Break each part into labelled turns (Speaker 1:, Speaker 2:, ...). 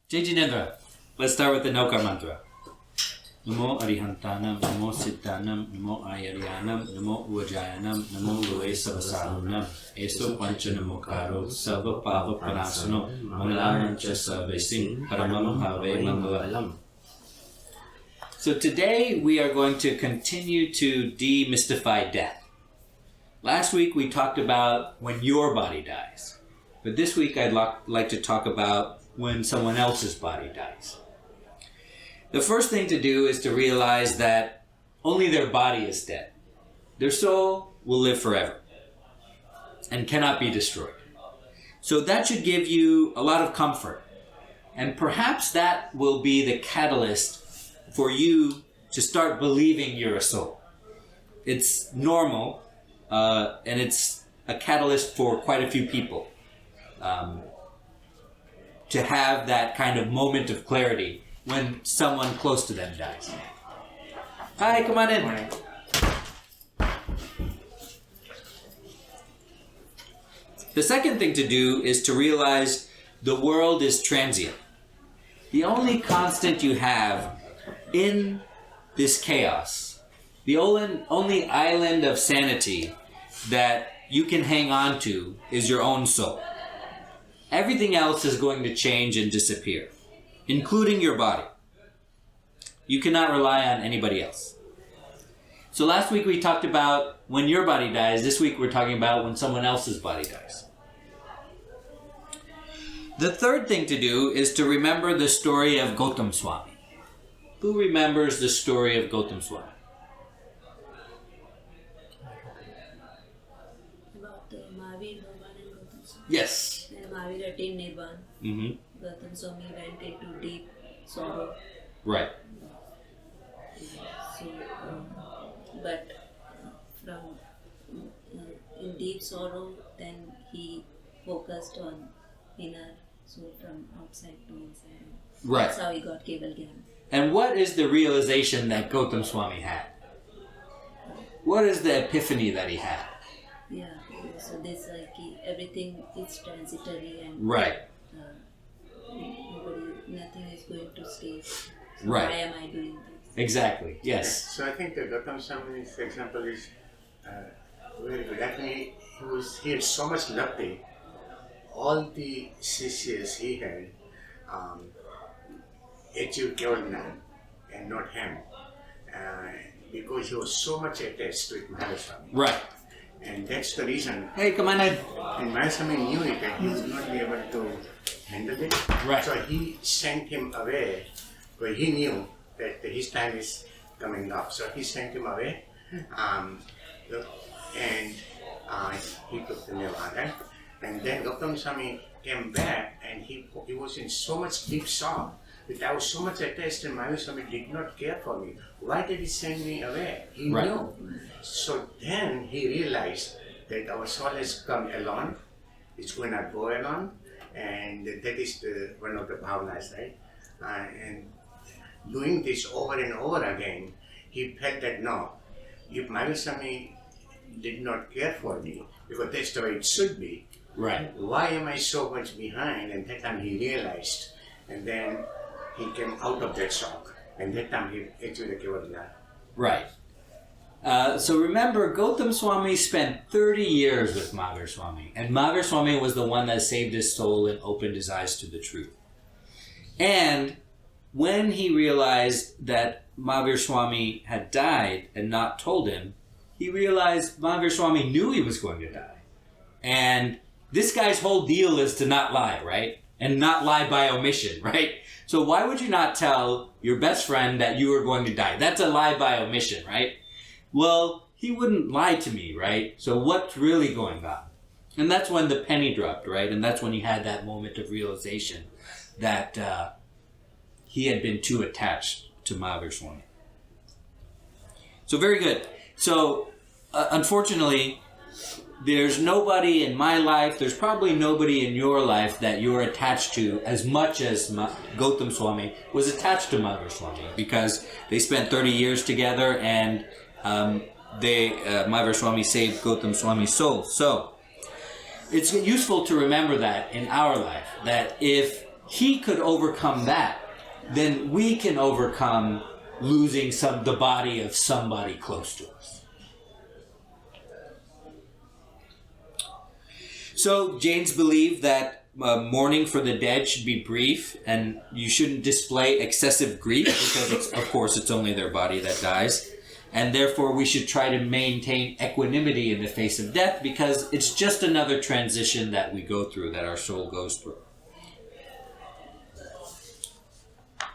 Speaker 1: Jai Jinendra. Let's start with the Nokar mantra. Namo Arihantanam, Namo Siddhanam, Namo Ayaryanam, Namo Uvajayanam, Namo Lue Savasarunam, Eso Panchanamokaro, Salva Pava Panasano, Mangalancha Sarvesim, Paramam Have Mangalam. So today we are going to continue to demystify death. Last week we talked about when your body dies. But this week I'd like to talk about when someone else's body dies. The first thing to do is to realize that only their body is dead. Their soul will live forever and cannot be destroyed. So that should give you a lot of comfort. And perhaps that will be the catalyst for you to start believing you're a soul. It's normal, and it's a catalyst for quite a few people to have that kind of moment of clarity when someone close to them dies. Hi, come on in. The second thing to do is to realize the world is transient. The only constant you have in this chaos, the only island of sanity that you can hang on to is your own soul. Everything else is going to change and disappear, including your body. You cannot rely on anybody else. So last week we talked about when your body dies. This week we're talking about when someone else's body dies. The third thing to do is to remember the story of Gautam Swami. Who remembers the story of Gautam Swami?
Speaker 2: About Mahavir, Bhagavan and Gautam Swami.
Speaker 1: Yes.
Speaker 2: When Mahavir attained Nirvana, Gautam Swami went into deep sorrow.
Speaker 1: Right.
Speaker 2: So, but from in deep sorrow, then he focused on inner, so from outside to inside.
Speaker 1: Right.
Speaker 2: That's how he got Keval Gyan.
Speaker 1: And what is the realization that Gautam Swami had? What is the epiphany that he had?
Speaker 2: Yeah, so this everything is transitory and
Speaker 1: right.
Speaker 2: Nothing is going to stay. So
Speaker 1: right.
Speaker 2: Why am I doing this?
Speaker 1: Exactly, yes.
Speaker 3: So I think the Gautam Swami's example is very good. Actually, he had so much bhakti. All the sishyas he had achieved Keval Gyan and not him. Because he was so much attached to it, Mahavir.
Speaker 1: Right.
Speaker 3: And that's the reason.
Speaker 1: Hey, come on in.
Speaker 3: And Mahavir knew it that he would not be able to handle it.
Speaker 1: Right.
Speaker 3: So he sent him away, where he knew that his time is coming up. So he sent him away, and he took the Nirvana. And then Gautam Swami came back, and he was in so much deep sorrow. That I was so much attached, and Mahavir Swami did not care for me. Why did he send me away? He
Speaker 1: right.
Speaker 3: knew. So then he realized that our soul has come alone. It's going to go alone, and that is one of the bhavanas, right? And doing this over and over again, he felt that no, if Mahavir Swami did not care for me, because that's the way it should be.
Speaker 1: Right.
Speaker 3: Why am I so much behind? And that time he realized, and then he came out of that shock, and that time he achieved the Keval Gyan.
Speaker 1: Right. So remember, Gautam Swami spent 30 years with Mahavir Swami, and Mahavir Swami was the one that saved his soul and opened his eyes to the truth. And when he realized that Mahavir Swami had died and not told him, he realized Mahavir Swami knew he was going to die. And this guy's whole deal is to not lie, right? And not lie by omission, right? So why would you not tell your best friend that you were going to die? That's a lie by omission, right? Well, he wouldn't lie to me, right? So what's really going on? And that's when the penny dropped, right? And that's when he had that moment of realization that he had been too attached to Mahavir Swami. So very good. So unfortunately, there's nobody in my life, there's probably nobody in your life that you're attached to as much as Gautam Swami was attached to Mahavir Swami, because they spent 30 years together, and Mahavir Swami saved Gautam Swami's soul. So it's useful to remember that in our life, that if he could overcome that, then we can overcome losing the body of somebody close to us. So Jains believe that mourning for the dead should be brief, and you shouldn't display excessive grief because, of course, it's only their body that dies. And therefore, we should try to maintain equanimity in the face of death because it's just another transition that we go through, that our soul goes through.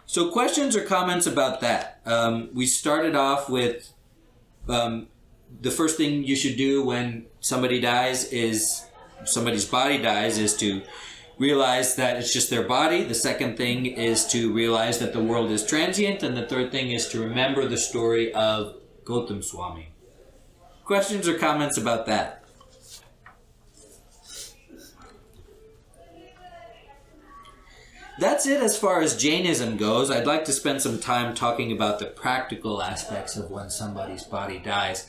Speaker 1: So questions or comments about that? We started off with the first thing you should do when somebody's body dies is to realize that it's just their body. The second thing is to realize that the world is transient. And the third thing is to remember the story of Gautam Swami. Questions or comments about that? That's it as far as Jainism goes. I'd like to spend some time talking about the practical aspects of when somebody's body dies.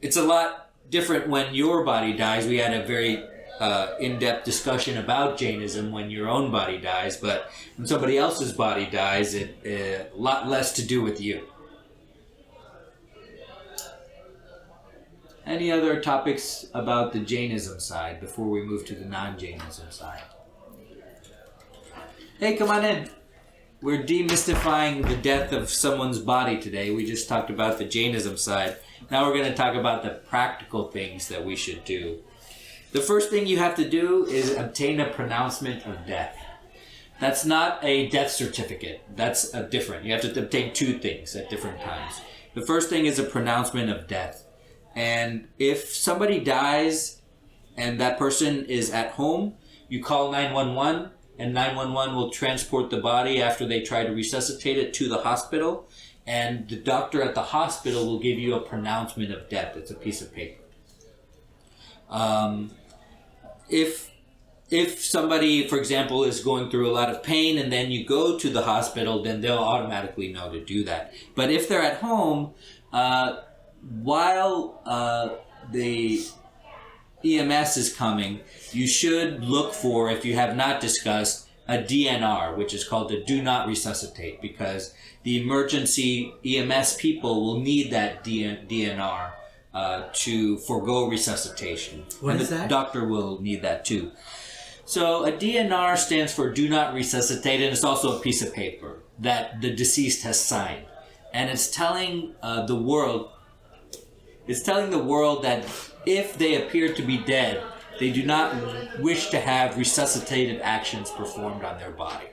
Speaker 1: It's a lot different when your body dies. We had a very in-depth discussion about Jainism when your own body dies, but when somebody else's body dies, it a lot less to do with you. Any other topics about the Jainism side before we move to the non-Jainism side? Hey, come on in. We're demystifying the death of someone's body today. We just talked about the Jainism side. Now we're going to talk about the practical things that we should do. The first thing you have to do is obtain a pronouncement of death. That's not a death certificate. That's different. You have to obtain two things at different times. The first thing is a pronouncement of death. And if somebody dies and that person is at home, you call 911 and 911 will transport the body after they try to resuscitate it to the hospital. And the doctor at the hospital will give you a pronouncement of death. It's a piece of paper. If somebody, for example, is going through a lot of pain and then you go to the hospital, then they'll automatically know to do that. But if they're at home, while the EMS is coming, you should look for, if you have not discussed, a DNR, which is called the Do Not Resuscitate, because the emergency EMS people will need that DNR to forego resuscitation.
Speaker 4: What is that?
Speaker 1: The doctor will need that too. So a DNR stands for Do Not Resuscitate, and it's also a piece of paper that the deceased has signed. And it's telling the world that if they appear to be dead, they do not wish to have resuscitative actions performed on their body.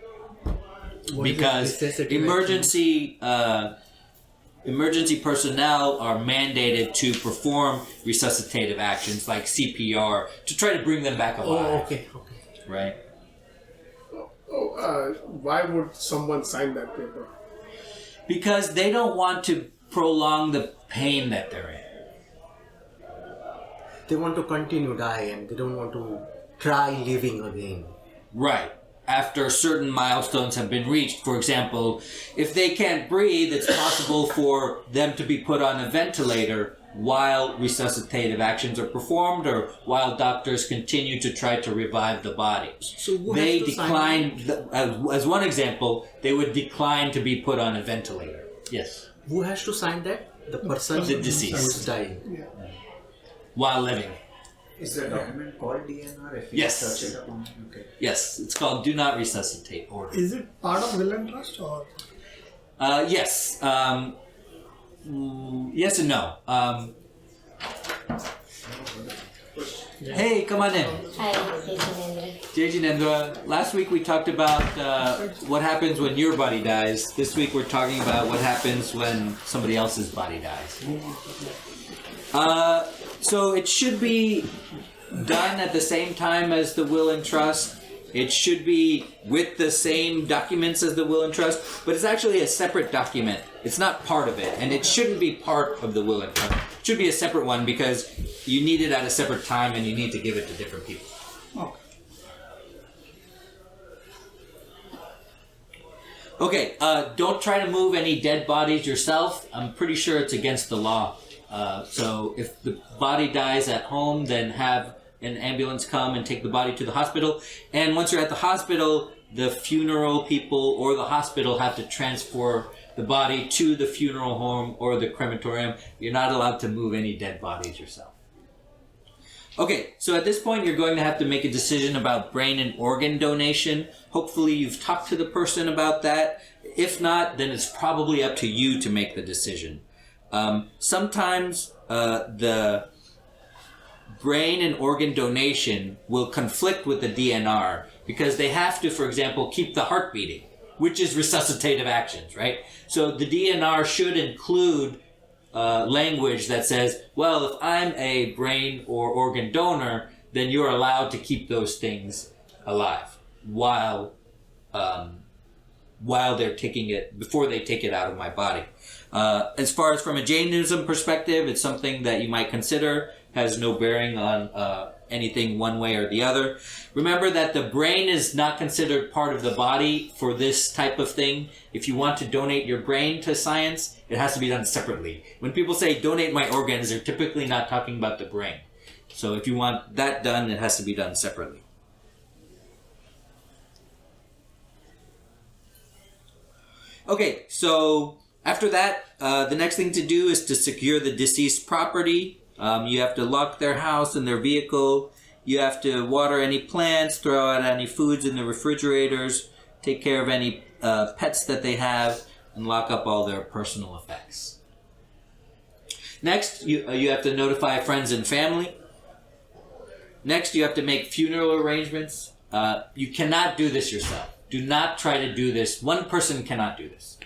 Speaker 1: Because emergency personnel are mandated to perform resuscitative actions like CPR to try to bring them back alive.
Speaker 4: Oh, okay.
Speaker 1: Right?
Speaker 5: Why would someone sign that paper?
Speaker 1: Because they don't want to prolong the pain that they're in.
Speaker 4: They want to continue die and they don't want to try living again.
Speaker 1: Right. After certain milestones have been reached. For example, if they can't breathe, it's possible for them to be put on a ventilator while resuscitative actions are performed or while doctors continue to try to revive the body.
Speaker 4: So
Speaker 1: they decline, as one example, they would decline to be put on a ventilator. Yes.
Speaker 4: Who has to sign that? The person
Speaker 1: The deceased.
Speaker 4: who is dying.
Speaker 5: Yeah.
Speaker 1: While living.
Speaker 6: Is the document called DNR? If you
Speaker 1: Yes.
Speaker 6: search it up? Okay.
Speaker 1: Yes, it's called Do Not Resuscitate Order.
Speaker 5: Is it part of will and trust or?
Speaker 1: Yes. Yes and no. Hey, come on in.
Speaker 7: Hi, Jainism.
Speaker 1: Jai Jinendra, last week we talked about what happens when your body dies. This week we're talking about what happens when somebody else's body dies. So it should be done at the same time as the will and trust. It should be with the same documents as the will and trust, but it's actually a separate document. It's not part of it, and it shouldn't be part of the will and trust. It should be a separate one because you need it at a separate time and you need to give it to different people. Okay, don't try to move any dead bodies yourself. I'm pretty sure it's against the law. So if the body dies at home, then have an ambulance come and take the body to the hospital. And once you're at the hospital, the funeral people or the hospital have to transfer the body to the funeral home or the crematorium. You're not allowed to move any dead bodies yourself. Okay, so at this point you're going to have to make a decision about brain and organ donation. Hopefully you've talked to the person about that. If not, then it's probably up to you to make the decision. Sometimes the brain and organ donation will conflict with the DNR because they have to, for example, keep the heart beating, which is resuscitative actions, right? So the DNR should include language that says, well, if I'm a brain or organ donor, then you're allowed to keep those things alive while they're taking it, before they take it out of my body. As far as from a Jainism perspective, it's something that you might consider, has no bearing on anything one way or the other. Remember that the brain is not considered part of the body for this type of thing. If you want to donate your brain to science, it has to be done separately. When people say donate my organs, they're typically not talking about the brain. So if you want that done, it has to be done separately. Okay, so after that, the next thing to do is to secure the deceased property. You have to lock their house and their vehicle. You have to water any plants, throw out any foods in the refrigerators, take care of any pets that they have, and lock up all their personal effects. Next, you have to notify friends and family. Next, you have to make funeral arrangements. You cannot do this yourself. Do not try to do this. One person cannot do this.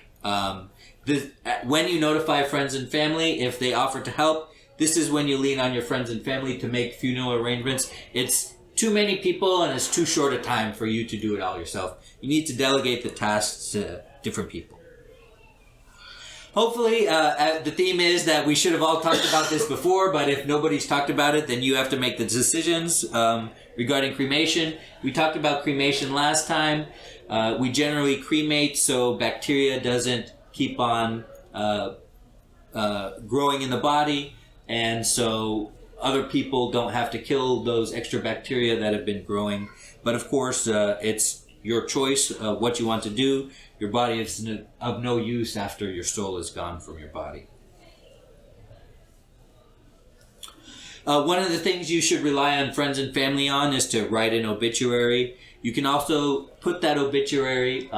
Speaker 1: When you notify friends and family, if they offer to help, this is when you lean on your friends and family to make funeral arrangements. It's too many people and it's too short a time for you to do it all yourself. You need to delegate the tasks to different people. Hopefully, the theme is that we should have all talked about this before, but if nobody's talked about it, then you have to make the decisions regarding cremation. We talked about cremation last time. We generally cremate so bacteria doesn't keep on growing in the body, and so other people don't have to kill those extra bacteria that have been growing. But of course, it's your choice of what you want to do. Your body is of no use after your soul is gone from your body. One of the things you should rely on friends and family on is to write an obituary. You can also put that obituary,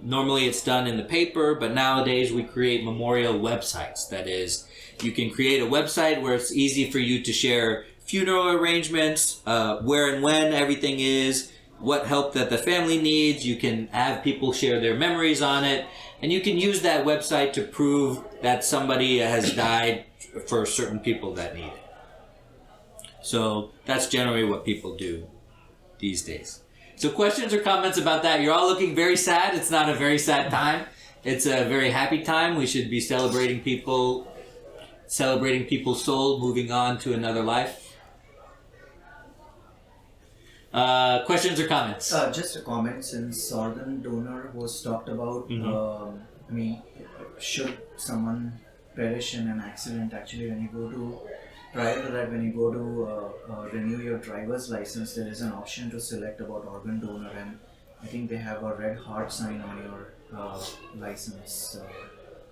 Speaker 1: normally it's done in the paper, but nowadays we create memorial websites. That is, you can create a website where it's easy for you to share funeral arrangements, where and when everything is, what help that the family needs. You can have people share their memories on it, and you can use that website to prove that somebody has died for certain people that need it. So that's generally what people do these days. So questions or comments about that? You're all looking very sad. It's not a very sad time. It's a very happy time. We should be celebrating people's soul moving on to another life. Questions or comments?
Speaker 6: Just a comment, since organ donor was talked about. I mean, should someone perish in an accident, actually when you go to, prior to that, when you go to renew your driver's license, there is an option to select about organ donor, and I think they have a red heart sign on your license.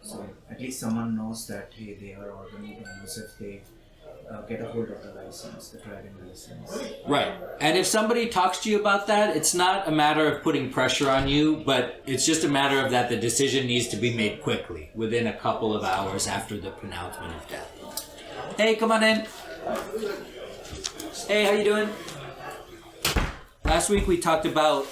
Speaker 6: So at least someone knows that, hey, they are organ donors if they get a hold of the license, the driving license.
Speaker 1: Right. And if somebody talks to you about that, it's not a matter of putting pressure on you, but it's just a matter of that the decision needs to be made quickly, within a couple of hours after the pronouncement of death. Hey, come on in. Hey, how you doing? Last week we talked about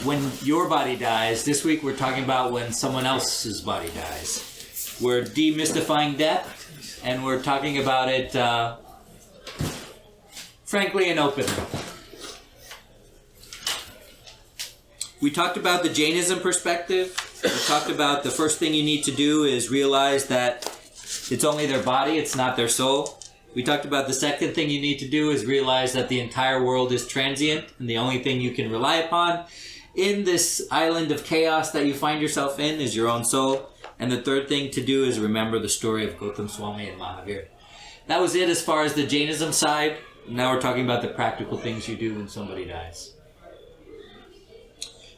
Speaker 1: when your body dies. This week we're talking about when someone else's body dies. We're demystifying death, and we're talking about it frankly and openly. We talked about the Jainism perspective. We talked about the first thing you need to do is realize that it's only their body, it's not their soul. We talked about the second thing you need to do is realize that the entire world is transient, and the only thing you can rely upon in this island of chaos that you find yourself in is your own soul. And the third thing to do is remember the story of Gautam Swami and Mahavir. That was it as far as the Jainism side. Now we're talking about the practical things you do when somebody dies.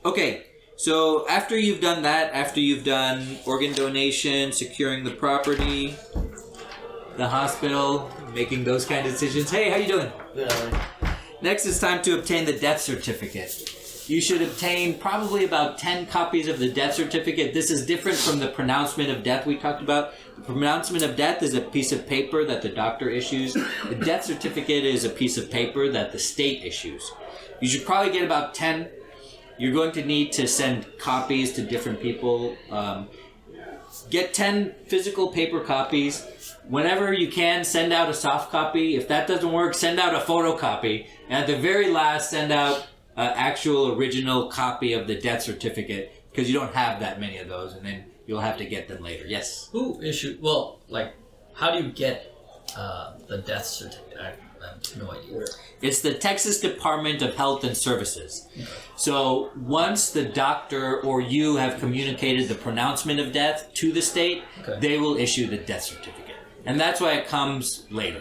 Speaker 1: Okay, so after you've done that, after you've done organ donation, securing the property, the hospital, making those kind of decisions. Hey, how you doing?
Speaker 4: Good.
Speaker 1: Next, it's time to obtain the death certificate. You should obtain probably about 10 copies of the death certificate. This is different from the pronouncement of death we talked about. The pronouncement of death is a piece of paper that the doctor issues. The death certificate is a piece of paper that the state issues. You should probably get about 10. You're going to need to send copies to different people. Get 10 physical paper copies. Whenever you can, send out a soft copy. If that doesn't work, send out a photocopy. And at the very last, send out an actual original copy of the death certificate, because you don't have that many of those, and then you'll have to get them later. Yes?
Speaker 7: Who issued? Well, like, how do you get the death certificate? I have no idea.
Speaker 1: It's the Texas Department of Health and Services. So once the doctor or you have communicated the pronouncement of death to the state, they will issue the death certificate. And that's why it comes later.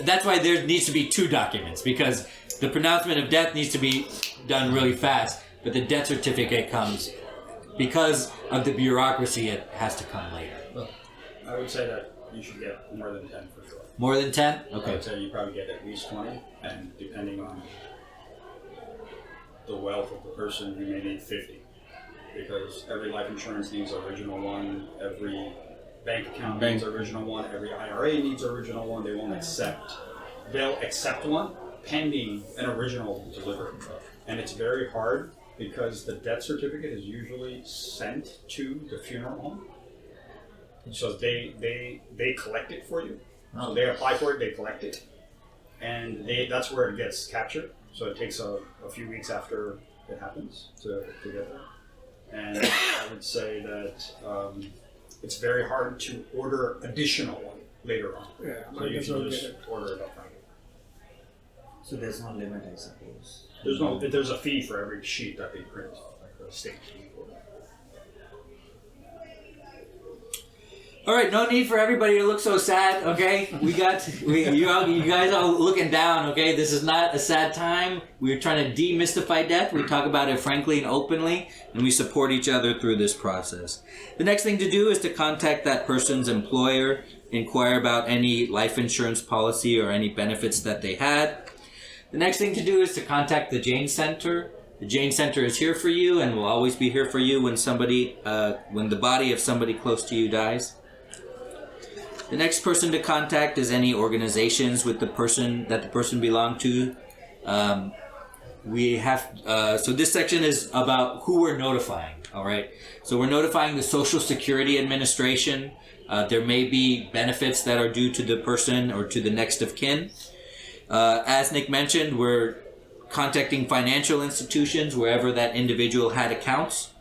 Speaker 1: That's why there needs to be 2 documents, because the pronouncement of death needs to be done really fast, but the death certificate comes, because of the bureaucracy, it has to come later.
Speaker 8: I would say that you should get more than 10 for sure.
Speaker 1: More than 10?
Speaker 8: I
Speaker 1: Okay.
Speaker 8: would say you probably get at least 20, and depending on the wealth of the person, you may need 50. Because every life insurance needs an original one, every bank account needs an original one, every IRA needs an original one. They'll accept one pending an original delivery. And it's very hard because the death certificate is usually sent to the funeral home. So they collect it for you. So they apply for it, they collect it, and that's where it gets captured. So it takes a few weeks after it happens to get there. And I would say that it's very hard to order additional one later on.
Speaker 5: Yeah,
Speaker 8: So
Speaker 5: might
Speaker 8: you
Speaker 5: as well
Speaker 8: can
Speaker 5: get
Speaker 8: just
Speaker 5: it.
Speaker 8: order it up front.
Speaker 6: So there's no limit, I suppose.
Speaker 8: There's a fee for every sheet that they print, like the state fee.
Speaker 1: All right, no need for everybody to look so sad, okay? You guys are looking down, okay? This is not a sad time. We're trying to demystify death. We talk about it frankly and openly, and we support each other through this process. The next thing to do is to contact that person's employer, inquire about any life insurance policy or any benefits that they had. The next thing to do is to contact the Jane Center. The Jane Center is here for you and will always be here for you when the body of somebody close to you dies. The next person to contact is any organizations with the person belonged to. So this section is about who we're notifying. All right. So we're notifying the Social Security Administration. There may be benefits that are due to the person or to the next of kin. As Nick mentioned, we're contacting financial institutions wherever that individual had accounts.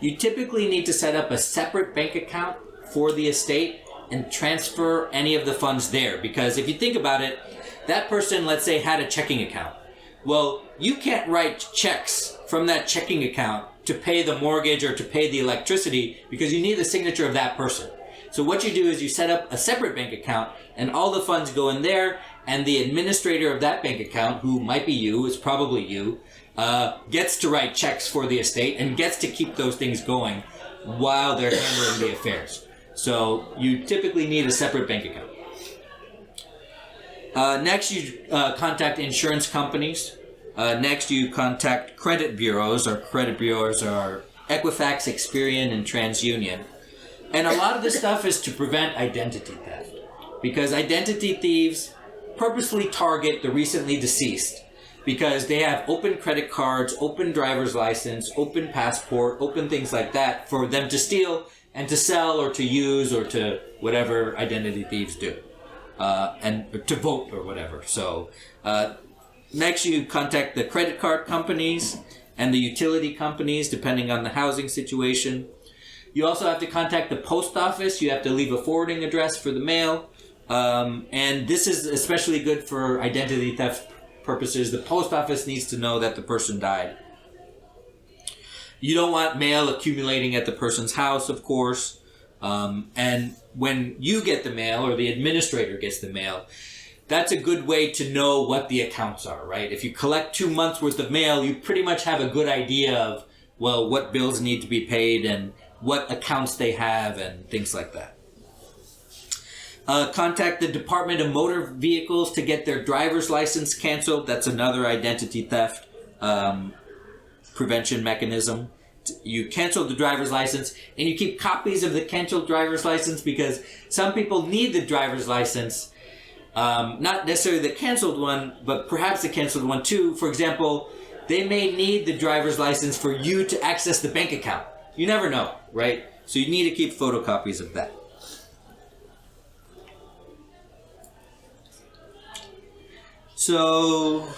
Speaker 1: You typically need to set up a separate bank account for the estate and transfer any of the funds there, because if you think about it, that person, let's say, had a checking account. Well, you can't write checks from that checking account to pay the mortgage or to pay the electricity, because you need the signature of that person. So what you do is you set up a separate bank account and all the funds go in there, and the administrator of that bank account, who might be you, is probably you, gets to write checks for the estate and gets to keep those things going while they're handling the affairs. So you typically need a separate bank account. Next, you contact insurance companies. Next, you contact credit bureaus. Our credit bureaus are Equifax, Experian, and TransUnion. And a lot of this stuff is to prevent identity theft, because identity thieves purposely target the recently deceased because they have open credit cards, open driver's license, open passport, open things like that for them to steal and to sell or to use or to whatever identity thieves do, and to vote or whatever. So next you contact the credit card companies and the utility companies, depending on the housing situation. You also have to contact the post office. You have to leave a forwarding address for the mail. And this is especially good for identity theft purposes. The post office needs to know that the person died. You don't want mail accumulating at the person's house, of course. And when you get the mail or the administrator gets the mail, that's a good way to know what the accounts are, right? If you collect 2 months worth of mail, you pretty much have a good idea of, well, what bills need to be paid and what accounts they have and things like that. Contact the Department of Motor Vehicles to get their driver's license canceled. That's another identity theft prevention mechanism. You cancel the driver's license and you keep copies of the canceled driver's license because some people need the driver's license. Not necessarily the canceled one, but perhaps the canceled one too. For example, they may need the driver's license for you to access the bank account. You never know, right? So you need to keep photocopies of that. So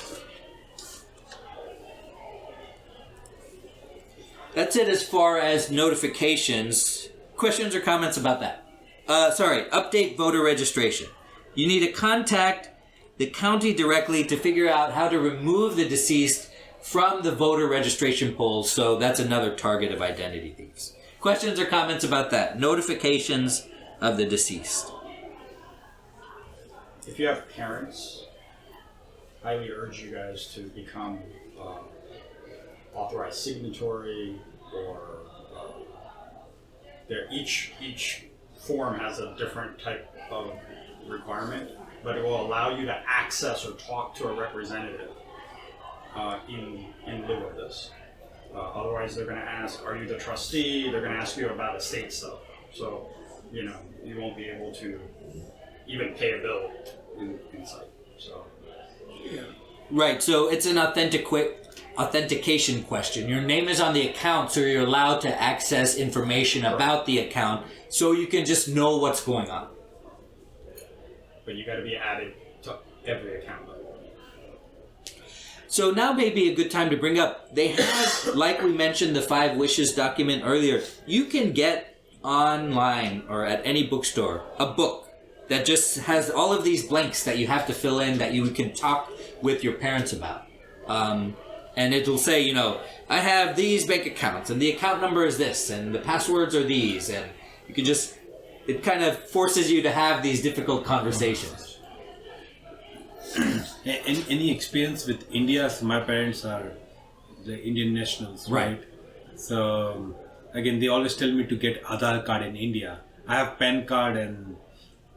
Speaker 1: that's it as far as notifications. Questions or comments about that? Update voter registration. You need to contact the county directly to figure out how to remove the deceased from the voter registration polls. So that's another target of identity thieves. Questions or comments about that? Notifications of the deceased.
Speaker 8: If you have parents, I highly urge you guys to become authorized signatory, or each form has a different type of requirement, but it will allow you to access or talk to a representative in lieu of this. Otherwise, they're going to ask, "Are you the trustee?" They're going to ask you about estate stuff. So, you won't be able to even pay a bill in sight. So,
Speaker 5: Yeah.
Speaker 1: Right, so it's an authentication question. Your name is on the account, so you're allowed to access information about the account, so you can just know what's going on.
Speaker 8: but you got to be added to every account.
Speaker 1: So now may be a good time to bring up, they have, like we mentioned, the 5 Wishes document earlier. You can get online or at any bookstore a book that just has all of these blanks that you have to fill in that you can talk with your parents about. And it'll say, I have these bank accounts and the account number is this and the passwords are these, and you can just, it kind of forces you to have these difficult conversations.
Speaker 9: Any experience with India? So my parents are the Indian nationals, right? So again, they always tell me to get Aadhaar card in India. I have PAN card and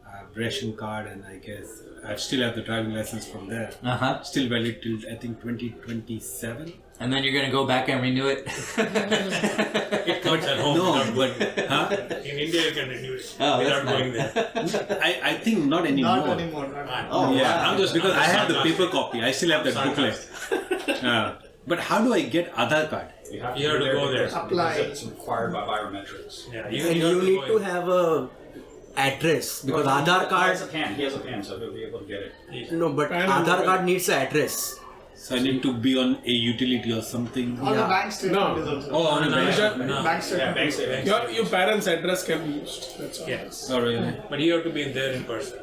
Speaker 9: I have ration card, and I guess I still have the driving license from there. Still valid till I think 2027.
Speaker 1: And then you're going to go back and renew it?
Speaker 10: It comes at home.
Speaker 9: No, but
Speaker 10: in India you can renew it
Speaker 1: that's
Speaker 10: without going there.
Speaker 9: I think not anymore.
Speaker 5: Not anymore.
Speaker 1: Oh,
Speaker 9: Yeah,
Speaker 1: wow.
Speaker 9: because I have the paper copy. I still have that booklet. But how do I get Aadhaar card?
Speaker 8: You have
Speaker 10: You have to
Speaker 8: be
Speaker 10: go there.
Speaker 8: because
Speaker 5: Apply.
Speaker 8: It's required by biometrics.
Speaker 10: Yeah,
Speaker 4: And you need to have a address because Aadhaar
Speaker 8: He
Speaker 4: card.
Speaker 8: has a PAN. He has a PAN, so he'll be able to get it.
Speaker 4: No, but
Speaker 5: PAN
Speaker 4: Aadhaar
Speaker 5: number.
Speaker 4: card needs an address.
Speaker 9: So I need to be on a utility or something.
Speaker 5: Or the
Speaker 4: Yeah.
Speaker 5: bank statement No. is also.
Speaker 9: Oh, on a bank.
Speaker 10: No.
Speaker 5: Bank statement.
Speaker 8: Yeah, bank statement.
Speaker 5: Your parents' address can be used. That's all.
Speaker 10: Yes.
Speaker 9: Oh, really?
Speaker 10: But you have to be there in person.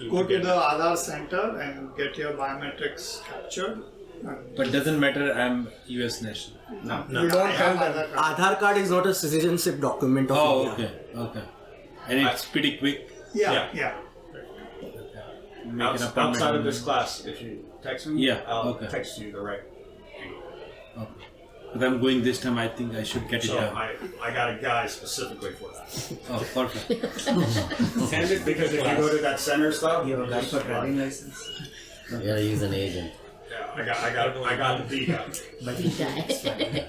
Speaker 11: Go to the Aadhaar center and get your biometrics captured. And
Speaker 9: But doesn't matter. I'm US national.
Speaker 8: No.
Speaker 5: You don't have that.
Speaker 11: Aadhaar card.
Speaker 4: Aadhaar card is not a citizenship document of
Speaker 9: Oh,
Speaker 4: India.
Speaker 9: okay. And it's pretty quick.
Speaker 11: Yeah.
Speaker 9: Make an appointment.
Speaker 8: Outside of this class, if you text me,
Speaker 9: Yeah,
Speaker 8: I'll
Speaker 9: okay.
Speaker 8: text you the right angle.
Speaker 9: Okay. If I'm going this time, I think I should get it
Speaker 8: So
Speaker 9: done.
Speaker 8: I got a guy specifically for that.
Speaker 9: Oh, perfect.
Speaker 10: Send it
Speaker 8: Because if you go to that center stuff,
Speaker 6: You have a guy
Speaker 8: just
Speaker 6: for driving license?
Speaker 12: You gotta use an agent.
Speaker 8: Yeah, I got the D guy.
Speaker 6: But it's fine.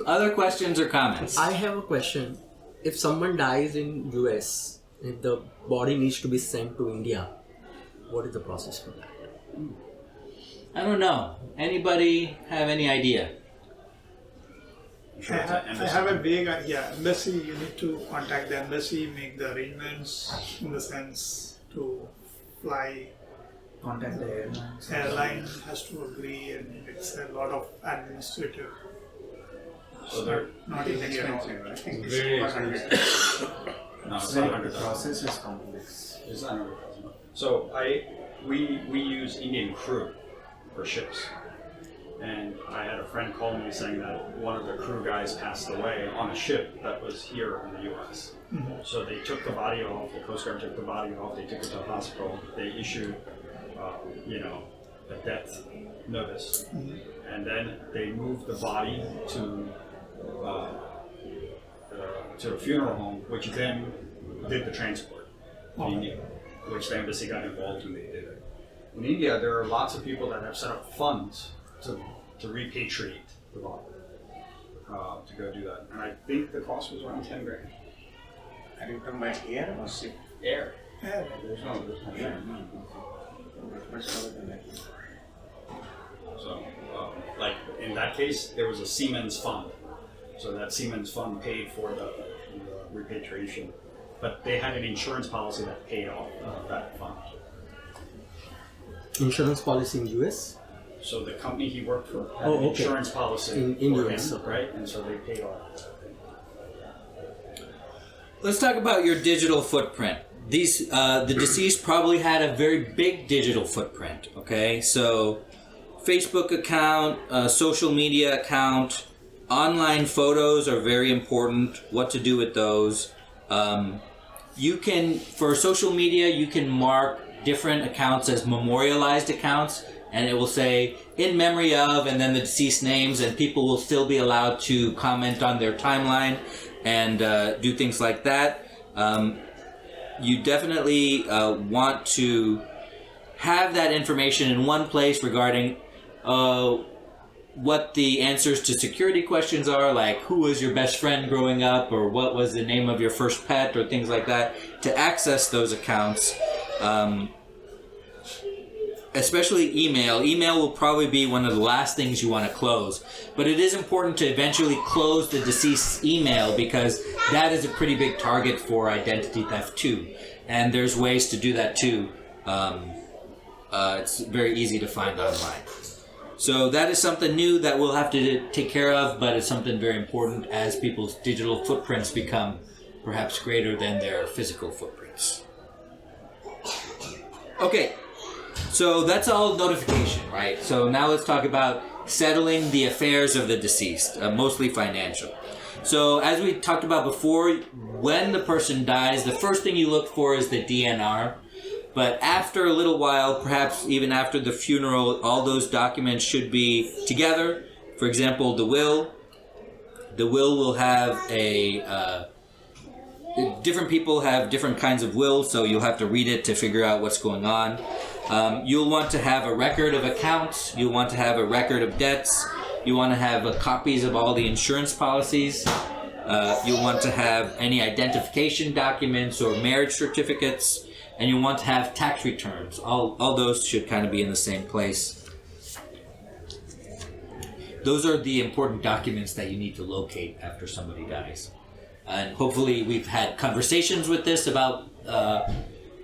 Speaker 1: Other questions or comments?
Speaker 4: I have a question. If someone dies in US, if the body needs to be sent to India, what is the process for that?
Speaker 1: I don't know. Anybody have any idea?
Speaker 11: I have a big embassy. You need to contact the embassy, make the arrangements in the sense to fly.
Speaker 6: Contact the airline.
Speaker 11: Airline has to agree, and it's a lot of administrative.
Speaker 8: So they're
Speaker 11: Not easy at all. I think it's
Speaker 10: Very
Speaker 11: 100.
Speaker 8: no, it's
Speaker 6: So
Speaker 8: not
Speaker 6: the
Speaker 8: 100,000.
Speaker 6: process is complex.
Speaker 8: It's not 100,000. So we use Indian crew for ships, And I had a friend call me saying that one of the crew guys passed away on a ship that was here in the U.S. So they took the body off, the Coast Guard took the body off, they took it to the hospital, they issued, a death notice. And then they moved the body to a funeral home, which then did the transport to India, which the embassy got involved and they did it. In India, there are lots of people that have set up funds to repatriate the body, to go do that. And I think the cost was around 10 grand.
Speaker 3: Are you talking about air or ship?
Speaker 8: Air.
Speaker 11: Yeah.
Speaker 8: There's no ship. So, like in that case, there was a Siemens fund. So that Siemens fund paid for the repatriation, but they had an insurance policy that paid off that fund.
Speaker 4: Insurance policy in US?
Speaker 8: So the company he worked for had
Speaker 4: Oh,
Speaker 8: an
Speaker 4: okay.
Speaker 8: insurance policy
Speaker 4: In
Speaker 8: for
Speaker 4: US,
Speaker 8: him,
Speaker 4: okay.
Speaker 8: right? And so they paid off.
Speaker 1: Let's talk about your digital footprint. These the deceased probably had a very big digital footprint. Okay, so Facebook account, social media account, online photos are very important. What to do with those? You can, for social media, you can mark different accounts as memorialized accounts, and it will say in memory of, and then the deceased names, and people will still be allowed to comment on their timeline and do things like that. You definitely want to have that information in one place regarding what the answers to security questions are, like who was your best friend growing up, or what was the name of your first pet, or things like that, to access those accounts. Especially email. Email will probably be one of the last things you want to close. But it is important to eventually close the deceased's email, because that is a pretty big target for identity theft too. And there's ways to do that too. It's very easy to find online. So that is something new that we'll have to take care of, but it's something very important as people's digital footprints become perhaps greater than their physical footprints. Okay. So that's all notification, right? So now let's talk about settling the affairs of the deceased, mostly financial. So as we talked about before, when the person dies, the first thing you look for is the DNR. But after a little while, perhaps even after the funeral, all those documents should be together. For example, the will. The will have different people have different kinds of wills, so you'll have to read it to figure out what's going on. You'll want to have a record of accounts. You'll want to have a record of debts. You want to have copies of all the insurance policies. You'll want to have any identification documents or marriage certificates. And you want to have tax returns. All those should kind of be in the same place. Those are the important documents that you need to locate after somebody dies. And hopefully we've had conversations with this about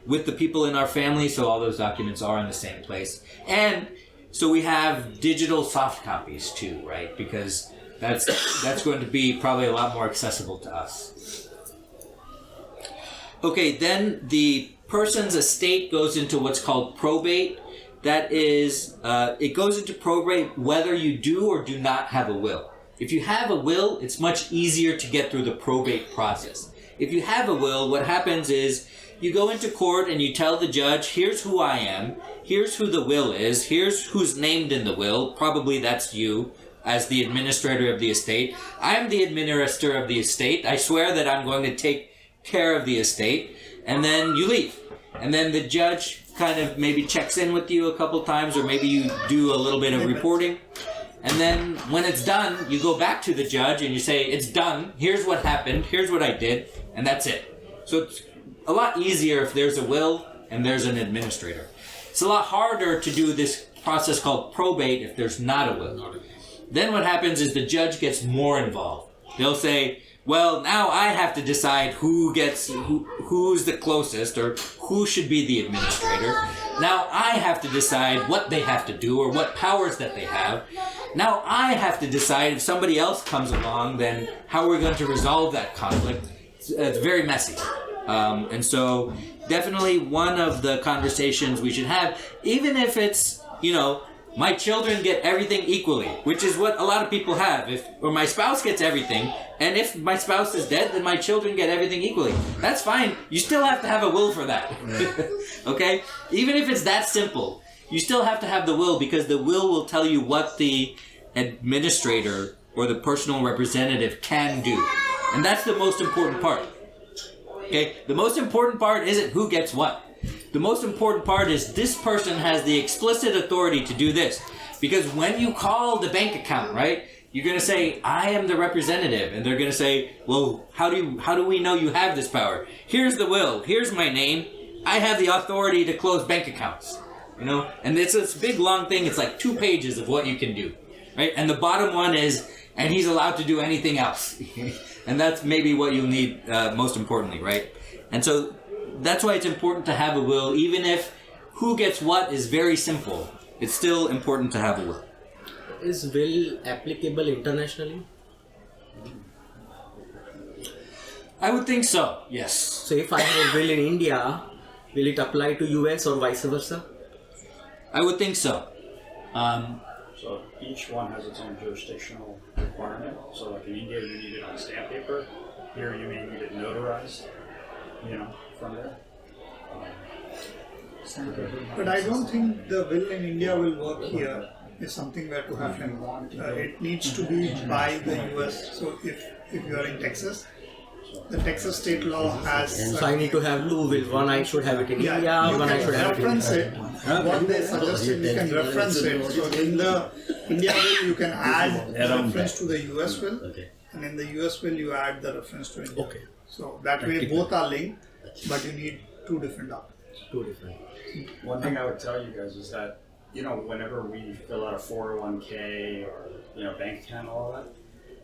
Speaker 1: with the people in our family, so all those documents are in the same place. And so we have digital soft copies too, right? Because that's going to be probably a lot more accessible to us. Okay, then the person's estate goes into what's called probate. That is, it goes into probate whether you do or do not have a will. If you have a will, it's much easier to get through the probate process. If you have a will, what happens is you go into court and you tell the judge, here's who I am, here's who the will is, here's who's named in the will, probably that's you as the administrator of the estate. I'm the administrator of the estate. I swear that I'm going to take care of the estate. And then you leave. And then the judge kind of maybe checks in with you a couple times, or maybe you do a little bit of reporting. And then when it's done, you go back to the judge and you say, it's done, here's what happened, here's what I did, and that's it. So it's a lot easier if there's a will and there's an administrator. It's a lot harder to do this process called probate if there's not a will. Then what happens is the judge gets more involved. They'll say, well, now I have to decide who's the closest, or who should be the administrator. Now I have to decide what they have to do, or what powers that they have. Now I have to decide if somebody else comes along, then how we're going to resolve that conflict. It's very messy. And so definitely one of the conversations we should have, even if it's, my children get everything equally, which is what a lot of people have. Or my spouse gets everything, and if my spouse is dead, then my children get everything equally. That's fine. You still have to have a will for that. Okay? Even if it's that simple, you still have to have the will, because the will tell you what the administrator or the personal representative can do. And that's the most important part. Okay? The most important part isn't who gets what. The most important part is this person has the explicit authority to do this. Because when you call the bank account, right, you're going to say, I am the representative. And they're going to say, well, how do we know you have this power? Here's the will. Here's my name. I have the authority to close bank accounts. You know, and it's this big long thing. It's like 2 pages of what you can do, right? And the bottom one is, and he's allowed to do anything else. And that's maybe what you'll need most importantly, right? And so that's why it's important to have a will, even if who gets what is very simple. It's still important to have a will.
Speaker 4: Is will applicable internationally?
Speaker 1: I would think so, yes.
Speaker 4: So if I have a will in India, will it apply to US or vice versa?
Speaker 1: I would think so.
Speaker 8: So each one has its own jurisdictional requirement. So like in India, you need it on stamp paper. Here, you may need it notarized, you know, from there.
Speaker 11: But I don't think the will in India will work here. It's something where to happen. It needs to be by the US. So if you are in Texas, the Texas state law has.
Speaker 4: So I need to have two will. One I should have it in India, one I should have it in
Speaker 11: reference it. What they suggested, you can reference it. So in the India will, you can add the reference to the US will, and in the US will, you add the reference to India.
Speaker 4: Okay.
Speaker 11: So that way, both are linked, but you need 2 different documents.
Speaker 4: 2 different.
Speaker 8: One thing I would tell you guys is that, you know, whenever we fill out a 401k or, you know, bank account and all that,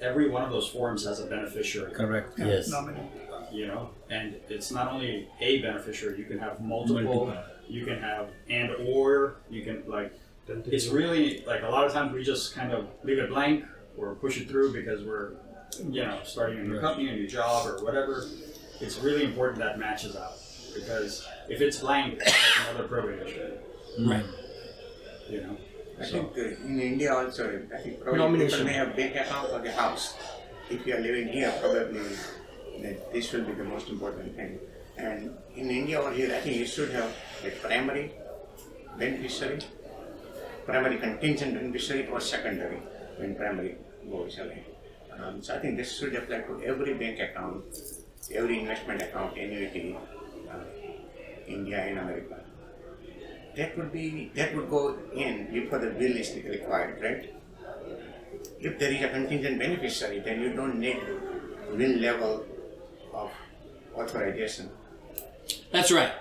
Speaker 8: every one of those forms has a beneficiary.
Speaker 9: Correct.
Speaker 11: Yeah,
Speaker 12: Yes.
Speaker 11: nominee.
Speaker 8: You know, and it's not only a beneficiary, you can have multiple, you can have and or, you can like, it's really like a lot of times we just kind of leave it blank or push it through because we're, you know, starting a new company, a new job or whatever. It's really important that matches out, because if it's blank, that's another probate issue.
Speaker 1: Right.
Speaker 8: You know?
Speaker 3: I think in India also, I think probably
Speaker 4: Nomination.
Speaker 3: people may have bank account for the house. If you are living here, probably that this will be the most important thing. And in India or here, I think you should have a primary beneficiary, primary contingent beneficiary, or secondary when primary goes away. So I think this should apply to every bank account, every investment account, annuity, India and America. That would go in before the will is required, right? If there is a contingent beneficiary, then you don't need will level of authorization.
Speaker 1: That's right.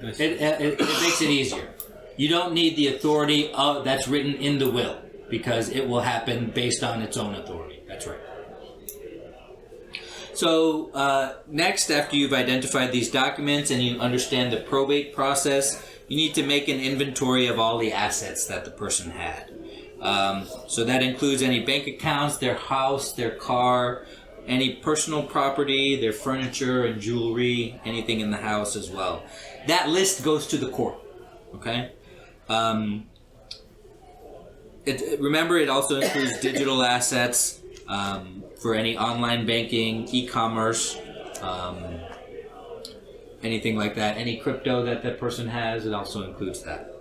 Speaker 1: It makes it easier. You don't need the authority that's written in the will, because it will happen based on its own authority. That's right. So next, after you've identified these documents and you understand the probate process, you need to make an inventory of all the assets that the person had. So that includes any bank accounts, their house, their car, any personal property, their furniture and jewelry, anything in the house as well. That list goes to the court. Okay? Remember, it also includes digital assets for any online banking, e-commerce, anything like that. Any crypto that that person has, it also includes that.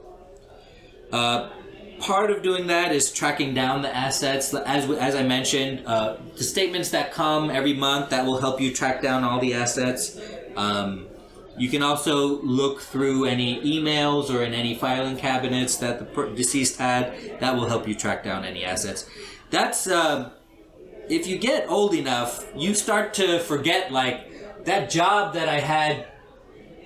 Speaker 1: Part of doing that is tracking down the assets. As I mentioned, the statements that come every month, that will help you track down all the assets. You can also look through any emails or in any filing cabinets that the deceased had. That will help you track down any assets. That's, if you get old enough, you start to forget, like, that job that I had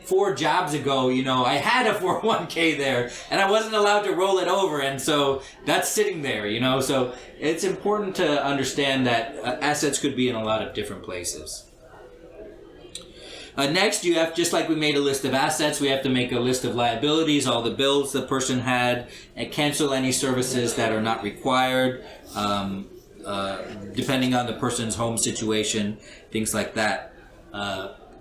Speaker 1: 4 jobs ago, you know, I had a 401k there and I wasn't allowed to roll it over, and so that's sitting there, you know. So it's important to understand that assets could be in a lot of different places. Next, you have, just like we made a list of assets, we have to make a list of liabilities, all the bills the person had, and cancel any services that are not required, depending on the person's home situation, things like that.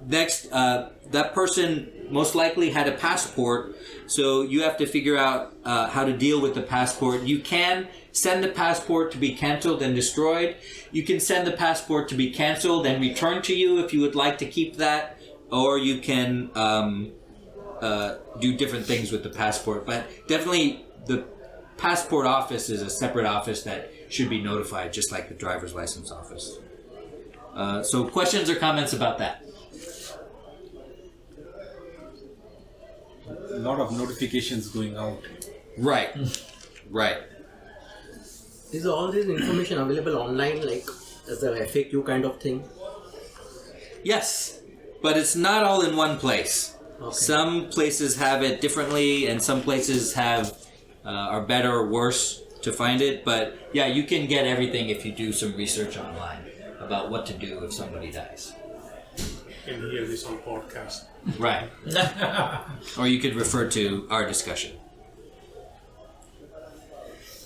Speaker 1: next, that person most likely had a passport, so you have to figure out how to deal with the passport. You can send the passport to be canceled and destroyed. You can send the passport to be canceled and returned to you if you would like to keep that, or you can do different things with the passport. But definitely the passport office is a separate office that should be notified, just like the driver's license office. So questions or comments about that?
Speaker 9: A lot of notifications going out.
Speaker 1: Right. Right.
Speaker 4: Is all this information available online, like as a FAQ kind of thing?
Speaker 1: Yes, but it's not all in one place.
Speaker 4: Okay.
Speaker 1: Some places have it differently, and some places have are better or worse to find it. But yeah, you can get everything if you do some research online about what to do if somebody dies.
Speaker 10: You can hear this on podcast.
Speaker 1: Right. Or you could refer to our discussion.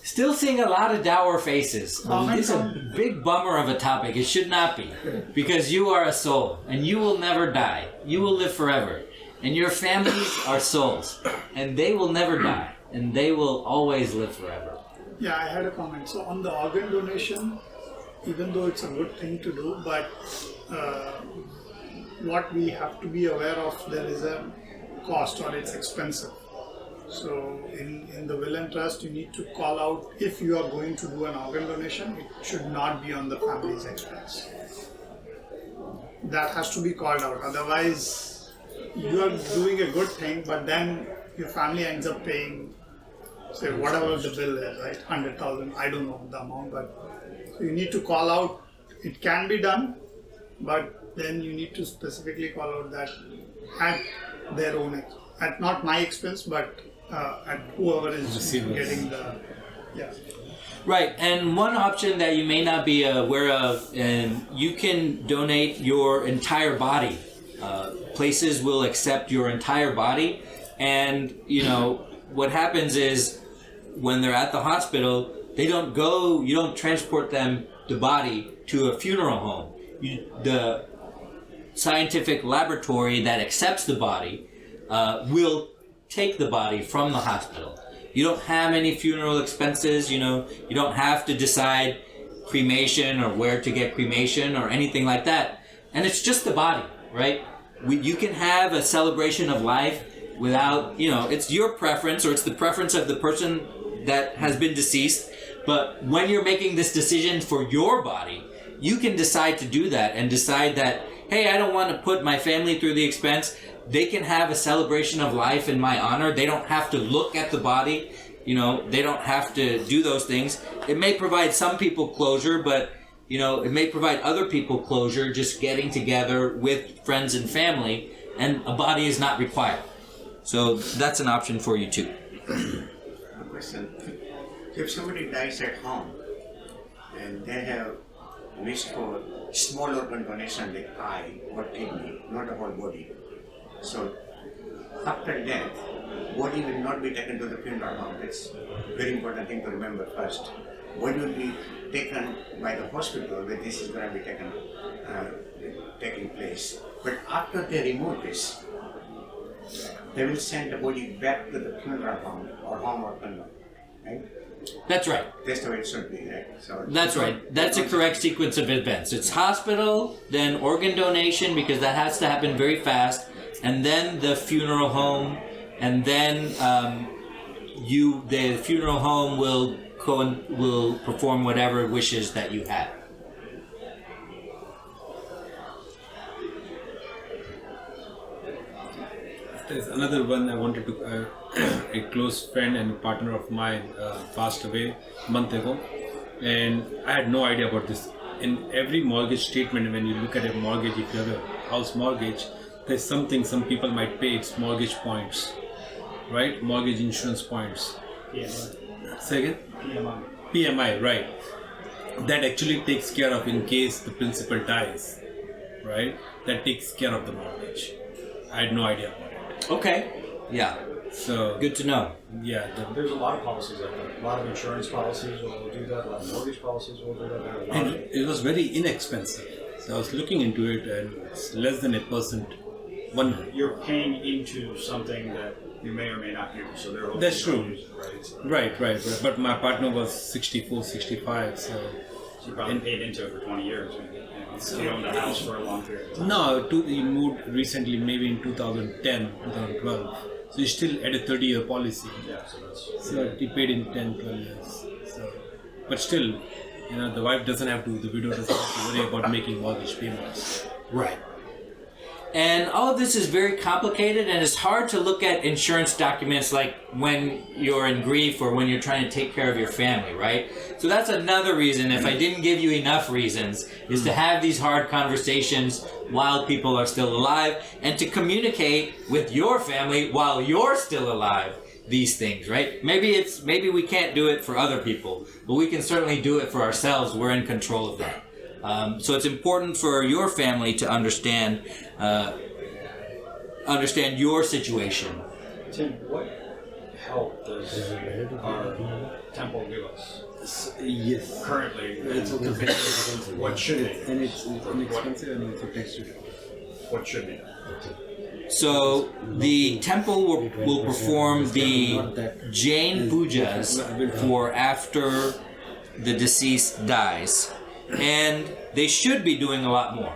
Speaker 1: Still seeing a lot of dour faces. It's a big bummer of a topic. It should not be. Because you are a soul, and you will never die. You will live forever. And your families are souls, and they will never die. And they will always live forever.
Speaker 11: Yeah, I had a comment. So on the organ donation, even though it's a good thing to do, but what we have to be aware of, there is a cost or it's expensive. So in the will and trust, you need to call out if you are going to do an organ donation, it should not be on the family's expense. That has to be called out. Otherwise, you are doing a good thing, but then your family ends up paying, say, whatever the bill is, right? 100,000, I don't know the amount, but so you need to call out, it can be done, but then you need to specifically call out that at their own, at not my expense, but at whoever is getting the, yeah.
Speaker 1: Right, and one option that you may not be aware of, and you can donate your entire body. Places will accept your entire body, and you know what happens is when they're at the hospital, they don't go. You don't transport them the body to a funeral home. The scientific laboratory that accepts the body will take the body from the hospital. You don't have any funeral expenses, you know, you don't have to decide cremation or where to get cremation or anything like that. And it's just the body, right? You can have a celebration of life without, you know, it's your preference or it's the preference of the person that has been deceased. But when you're making this decision for your body, you can decide to do that and decide that, hey, I don't want to put my family through the expense. They can have a celebration of life in my honor. They don't have to look at the body. You know, they don't have to do those things. It may provide some people closure, but, you know, it may provide other people closure just getting together with friends and family, and a body is not required. So that's an option for you too.
Speaker 3: A question. If somebody dies at home and they have wished for small organ donation like eye or kidney, not the whole body. So after death, body will not be taken to the funeral home. That's a very important thing to remember first. Body will be taken by the hospital where this is going to be taking place. But after they remove this, they will send the body back to the funeral home or home or funeral, right?
Speaker 1: That's right.
Speaker 3: That's the way it should be, right? So
Speaker 1: that's right. That's a correct sequence of events. It's hospital, then organ donation, because that has to happen very fast, and then the funeral home, and then the funeral home will perform whatever wishes that you have.
Speaker 9: There's another one I wanted to. A close friend and partner of mine passed away a month ago, and I had no idea about this. In every mortgage statement, when you look at a mortgage, if you have a house mortgage, there's something some people might pay. It's mortgage points, right? Mortgage insurance points.
Speaker 8: PMI.
Speaker 9: Say again?
Speaker 8: PMI.
Speaker 9: PMI, right? That actually takes care of in case the principal dies, right? That takes care of the mortgage. I had no idea about it.
Speaker 1: Okay. Yeah.
Speaker 9: So
Speaker 1: good to know.
Speaker 9: Yeah,
Speaker 8: there's a lot of policies like that. A lot of insurance policies will do that. A lot of mortgage policies will do that.
Speaker 9: And it was very inexpensive. So I was looking into it, and it's less than 1%.
Speaker 8: You're paying into something that you may or may not use, so they're hoping
Speaker 9: That's
Speaker 8: you don't
Speaker 9: true.
Speaker 8: use it, right?
Speaker 9: Right. But my partner was 64, 65, so...
Speaker 8: So you probably paid into it for 20 years. You owned a house for a long period of time.
Speaker 9: No, he moved recently, maybe in 2010, 2012. So he's still at a 30-year policy.
Speaker 8: Yeah, so that's...
Speaker 9: So he paid in 10, 12 years. So, but still, the wife doesn't have to, the widow doesn't have to worry about making mortgage payments.
Speaker 1: Right. And all of this is very complicated, and it's hard to look at insurance documents like when you're in grief or when you're trying to take care of your family, right? So that's another reason, if I didn't give you enough reasons, is to have these hard conversations while people are still alive, and to communicate with your family while you're still alive these things, right? Maybe we can't do it for other people, but we can certainly do it for ourselves. We're in control of that. So it's important for your family to understand your situation.
Speaker 8: Tim, what help does our temple give us?
Speaker 9: Yes.
Speaker 8: Currently,
Speaker 9: It's okay.
Speaker 8: what should it?
Speaker 9: And it's inexpensive and it's protected.
Speaker 8: What should be?
Speaker 1: So the temple will perform the Jain pujas for after the deceased dies. And they should be doing a lot more.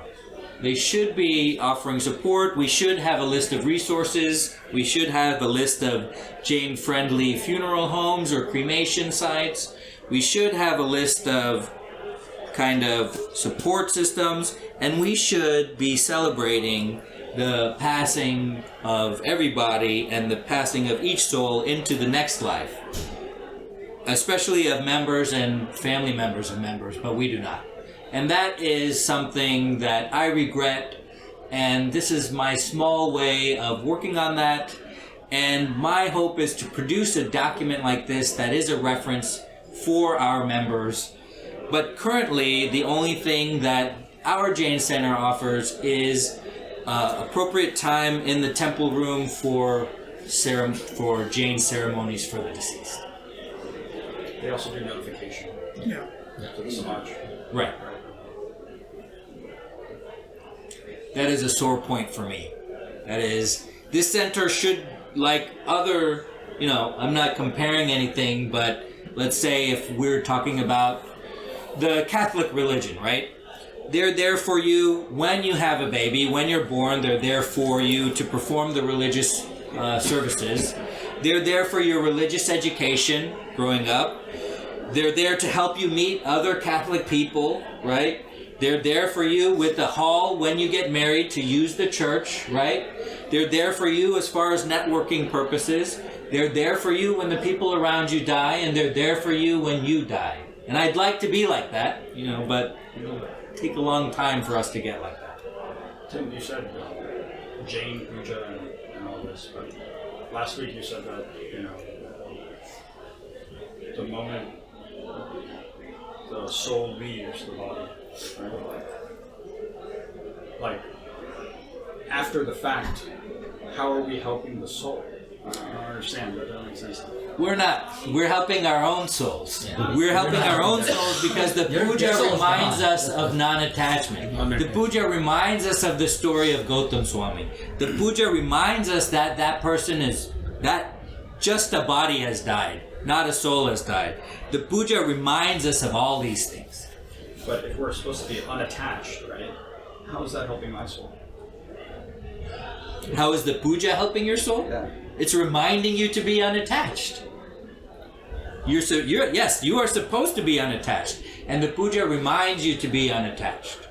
Speaker 1: They should be offering support. We should have a list of resources. We should have a list of Jain-friendly funeral homes or cremation sites. We should have a list of kind of support systems. And we should be celebrating the passing of everybody and the passing of each soul into the next life. Especially of members and family members of members, but we do not. And that is something that I regret, and this is my small way of working on that. And my hope is to produce a document like this that is a reference for our members. But currently, the only thing that our Jain Center offers is appropriate time in the temple room for Jain ceremonies for the deceased.
Speaker 8: They also do notification
Speaker 11: Yeah.
Speaker 8: to the Samaj.
Speaker 1: Right. That is a sore point for me. That is, this center should, like other, I'm not comparing anything, but let's say if we're talking about the Catholic religion, right? They're there for you when you have a baby, when you're born. They're there for you to perform the religious services. They're there for your religious education growing up. They're there to help you meet other Catholic people, right? They're there for you with the hall when you get married to use the church, right? They're there for you as far as networking purposes. They're there for you when the people around you die, and they're there for you when you die. And I'd like to be like that, but it'll take a long time for us to get like that.
Speaker 8: Tim, you said Jain puja and all this, but last week you said that, the moment the soul leaves the body, right? Like, after the fact, how are we helping the soul? I don't understand. That doesn't make sense.
Speaker 1: We're not. We're helping our own souls. Yeah. We're helping our own souls because the puja reminds us of non-attachment. The puja reminds us of the story of Gautam Swami. The puja reminds us that that person is, that just a body has died, not a soul has died. The puja reminds us of all these things.
Speaker 8: But if we're supposed to be unattached, right? How is that helping my soul?
Speaker 1: How is the puja helping your soul?
Speaker 8: Yeah.
Speaker 1: It's reminding you to be unattached. Yes, you are supposed to be unattached, and the puja reminds you to be unattached.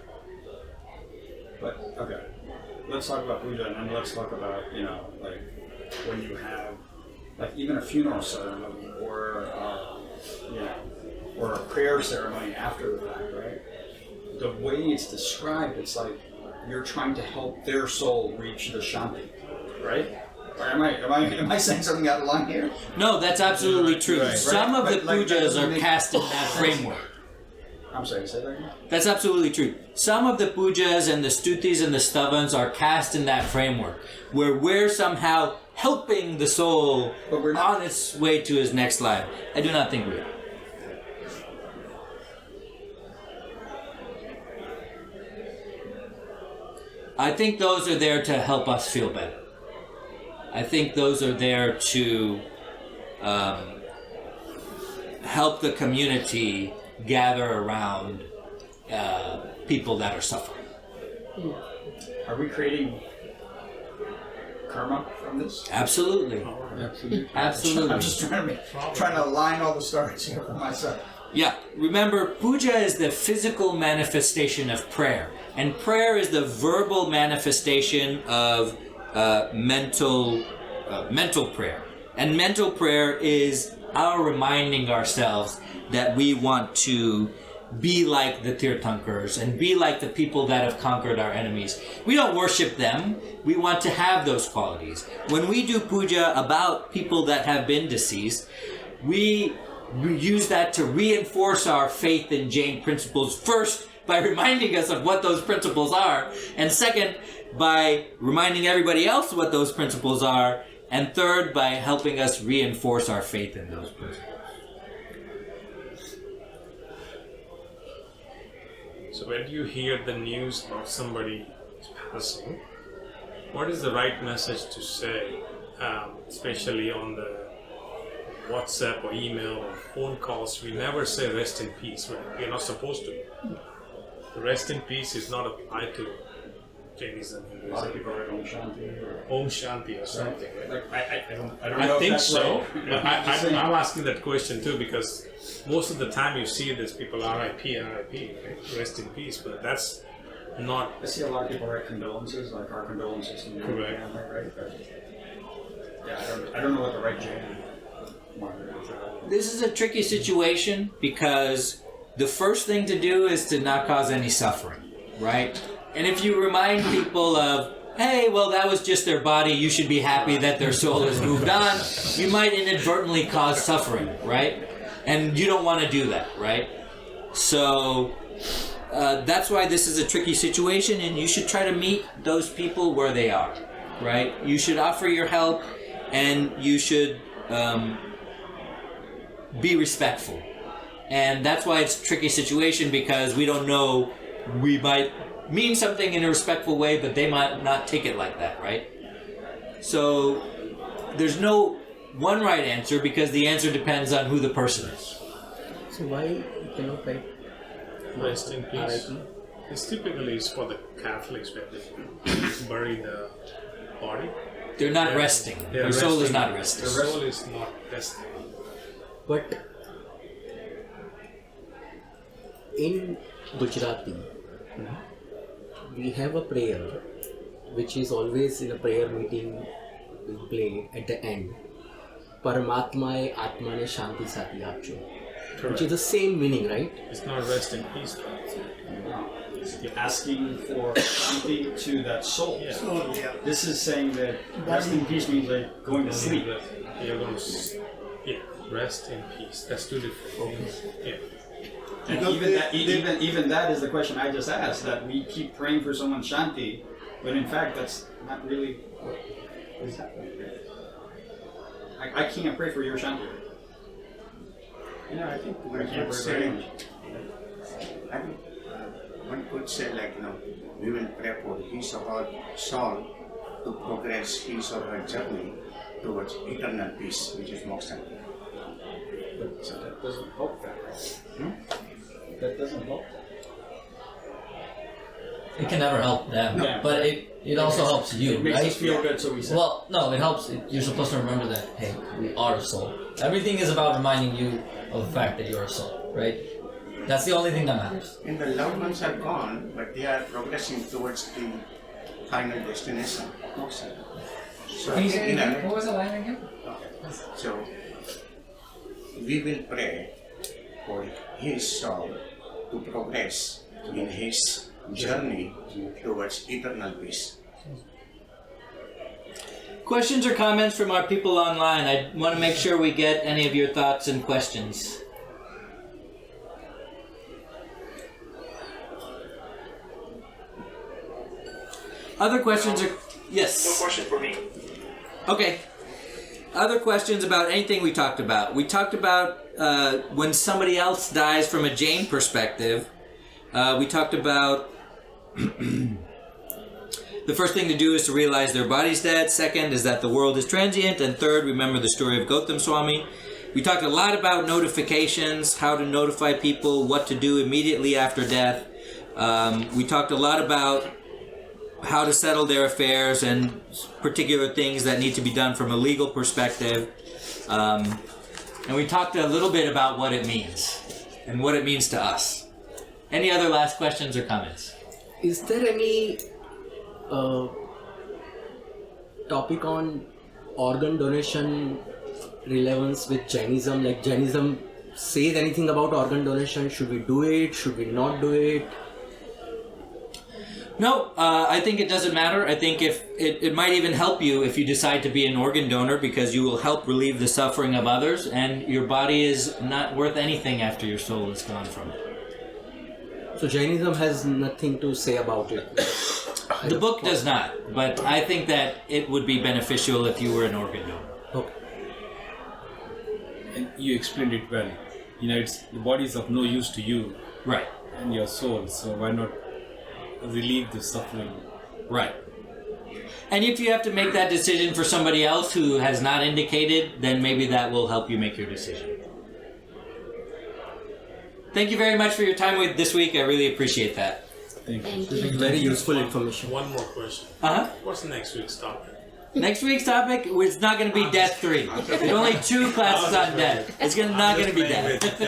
Speaker 8: But okay, let's talk about puja, and then let's talk about like when you have like even a funeral ceremony or or a prayer ceremony after the fact, right? The way it's described, it's like you're trying to help their soul reach the shanti, right? Or am I saying something out of line here?
Speaker 1: No, that's absolutely true.
Speaker 8: Right.
Speaker 1: Some of the
Speaker 8: Like,
Speaker 1: pujas are cast in that framework.
Speaker 8: I'm sorry, say that again?
Speaker 1: That's absolutely true. Some of the pujas and the stutis and the stavans are cast in that framework, where we're somehow helping the soul on its way to his next life. I do not think we are. I think those are there to help us feel better. I think those are there to help the community gather around people that are suffering.
Speaker 8: Are we creating karma from this?
Speaker 1: Absolutely. Absolutely.
Speaker 6: I'm just trying to align all the stars here for myself.
Speaker 1: Yeah, remember, puja is the physical manifestation of prayer, and prayer is the verbal manifestation of mental prayer. And mental prayer is our reminding ourselves that we want to be like the Tirthankars and be like the people that have conquered our enemies. We don't worship them. We want to have those qualities. When we do puja about people that have been deceased, we use that to reinforce our faith in Jain principles, first by reminding us of what those principles are, and second by reminding everybody else what those principles are, and third by helping us reinforce our faith in those principles.
Speaker 10: So when you hear the news about somebody passing, what is the right message to say, especially on the WhatsApp or email or phone calls? We never say rest in peace. We're not supposed to. The rest in peace is not applied to Jainism.
Speaker 8: A lot of people write Om Shanti or
Speaker 10: Om Shanti or something.
Speaker 8: like I don't know
Speaker 10: I
Speaker 8: if
Speaker 10: think
Speaker 8: that's
Speaker 10: so.
Speaker 8: right.
Speaker 10: But I'm asking that question too, because most of the time you see this people RIP, right? Rest in peace, but that's not.
Speaker 8: I see a lot of people write condolences, like our condolences to your
Speaker 10: Correct.
Speaker 8: family, right? But, yeah, I don't know what the right Jain marker is.
Speaker 1: This is a tricky situation because the first thing to do is to not cause any suffering, right? And if you remind people of, hey, well, that was just their body, you should be happy that their soul has moved on, you might inadvertently cause suffering, right? And you don't want to do that, right? So that's why this is a tricky situation, and you should try to meet those people where they are, right? You should offer your help, and you should be respectful. And that's why it's a tricky situation, because we don't know, we might mean something in a respectful way, but they might not take it like that, right? So there's no one right answer, because the answer depends on who the person is.
Speaker 4: So why you cannot write
Speaker 10: Rest in peace.
Speaker 4: RIP?
Speaker 10: It's typically for the Catholics where they bury the body.
Speaker 1: They're not resting. Their soul is not resting.
Speaker 10: The soul is not resting.
Speaker 4: But in Gujarati, we have a prayer which is always in a prayer meeting we play at the end. Paramatmaye Atmane Shanti Sati Apcho. Which is the same meaning, right?
Speaker 10: It's not rest in peace.
Speaker 8: You're asking for Shanti to that soul.
Speaker 10: Yeah.
Speaker 11: So, yeah.
Speaker 8: This is saying that rest in peace means like going to sleep.
Speaker 10: You're going to rest in peace. That's two different things. Yeah.
Speaker 8: And
Speaker 11: Because
Speaker 8: even that is the question I just asked, that we keep praying for someone's Shanti, but in fact that's not really what is happening. I can't pray for your Shanti.
Speaker 3: I think
Speaker 8: I
Speaker 3: one
Speaker 8: can't
Speaker 3: could
Speaker 8: pray for
Speaker 3: say,
Speaker 8: anyone.
Speaker 3: I think one could say, like, we will pray for his or her soul to progress his or her journey towards eternal peace, which is moksha.
Speaker 8: But so that doesn't help that, right? That doesn't help that.
Speaker 7: It can never help them,
Speaker 8: Yeah.
Speaker 7: but it also helps you,
Speaker 8: It makes
Speaker 7: right?
Speaker 8: us feel good, so we say.
Speaker 7: Well, no, it helps. You're supposed to remember that, hey, we are a soul. Everything is about reminding you of the fact that you're a soul, right? That's the only thing that matters.
Speaker 3: And the loved ones are gone, but they are progressing towards the final destination, moksha. So,
Speaker 7: What was the line again?
Speaker 3: So, we will pray for his soul to progress in his journey towards eternal peace.
Speaker 1: Questions or comments from our people online? I want to make sure we get any of your thoughts and questions. Other questions are... Yes.
Speaker 13: No question for me.
Speaker 1: Okay. Other questions about anything we talked about? We talked about when somebody else dies from a Jain perspective. We talked about the first thing to do is to realize their body's dead. Second is that the world is transient. And third, remember the story of Gautam Swami. We talked a lot about notifications, how to notify people, what to do immediately after death. We talked a lot about how to settle their affairs and particular things that need to be done from a legal perspective. And we talked a little bit about what it means and what it means to us. Any other last questions or comments?
Speaker 4: Is there any topic on organ donation relevance with Jainism? Like Jainism says anything about organ donation? Should we do it? Should we not do it?
Speaker 1: No, I think it doesn't matter. I think if it might even help you if you decide to be an organ donor, because you will help relieve the suffering of others, and your body is not worth anything after your soul is gone from it.
Speaker 4: So Jainism has nothing to say about it.
Speaker 1: The book does not, but I think that it would be beneficial if you were an organ donor.
Speaker 4: Okay.
Speaker 9: And you explained it well. It's the body is of no use to you
Speaker 1: Right.
Speaker 9: and your soul, so why not relieve the suffering?
Speaker 1: Right. And if you have to make that decision for somebody else who has not indicated, then maybe that will help you make your decision. Thank you very much for your time with this week. I really appreciate that.
Speaker 9: Thank you.
Speaker 2: Thank
Speaker 4: This
Speaker 2: you.
Speaker 4: is very useful information.
Speaker 10: One more question.
Speaker 1: Uh-huh.
Speaker 10: What's next week's topic?
Speaker 1: Next week's topic, it's not going to be Death 3. There's only 2 classes on death. It's not going to be death.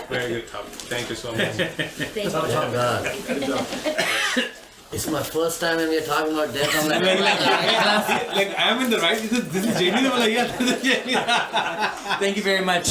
Speaker 10: Very good topic. Thank you so much.
Speaker 2: Thank you.
Speaker 12: Oh God. It's my first time when we are talking about death. I'm like,
Speaker 9: Like I am in the right. This is Jainism. Like, yeah, this is Jainism.
Speaker 1: Thank you very much.